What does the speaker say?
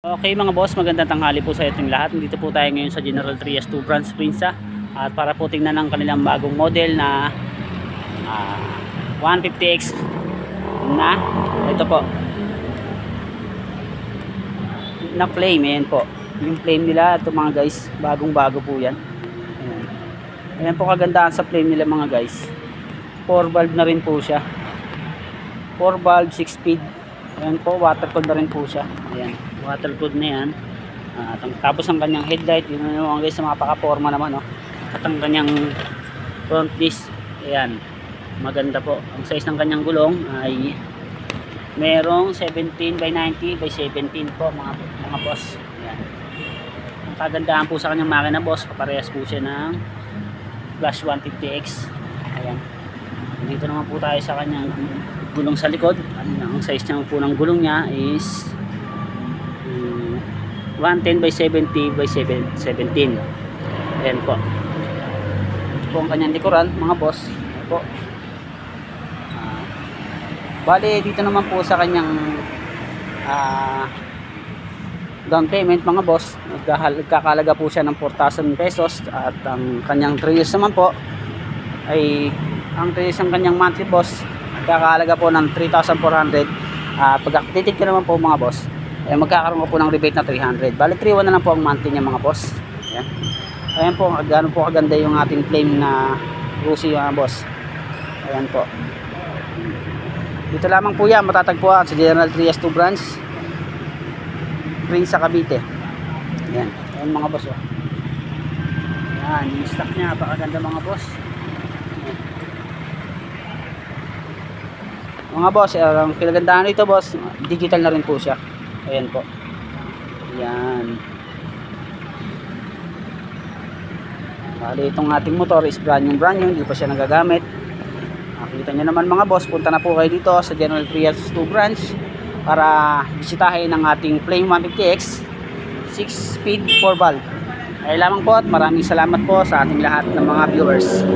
Okay mga boss, magandang tanghali po sa ating lahat. Dito po tayo ngayon sa General Trias 2 Branch Prinsa at para po tingnan ang kanilang bagong model na 150X na ito po na flame. Ayan po yung flame nila. Ito mga guys, bagong bago po yan. Ayan po kagandahan sa flame nila mga guys. 4 valve na rin po siya, 4 valve 6 speed. Ayan po, water cooled na rin po siya. Ayan, water cooled na yan. Tapos ang kanyang headlight, yun naman guys, sa mga pakaporma naman, oh. At ang kanyang front disc, ayan, maganda po. Ang size ng kanyang gulong ay merong 17 by 90 by 17 po mga boss. Ayan. Ang kagandahan po sa kanyang makina boss, kaparehas po siya ng Flash 150X. Ayan. Dito naman po tayo sa kanyang gulong sa likod. Ang size niya po ng gulong niya is 110 by 70 by 17. Ayan po. Ito po ang kanyang likuran mga boss. Ayan po. Bali dito naman po sa kanyang down payment mga boss, nagkakalaga po siya ng 4,000 pesos at ang kanyang 3 years naman po ay ang 3 years ng kanyang monthly boss nagkakalaga po ng 3,400. Pag titig ko naman po mga boss ay magkakaroon po ng rebate na 300. Bali 3,100 na lang po ang monthly niya mga boss. Ayan. Ayan po, gano'n po kaganda yung ating flame na Rusi mga boss. Ayan po. Dito lamang po yan matatagpuan sa General Trias 2 Branch Prinsa Cavite. Ayan. Ayan mga boss, oh. Ayan, yung stock niya napakaganda mga boss. Mga boss, ang kinagandahan nito boss, digital na rin po siya. Ayan po. Ayan. Bali itong ating motor is brand new, hindi pa siya nagagamit. Nakita nyo naman mga boss, punta na po kayo dito sa General Trias 2 Branch para bisitahin ang ating Flame 150X 6 speed 4 valve. Ay lamang po at maraming salamat po sa ating lahat ng mga viewers.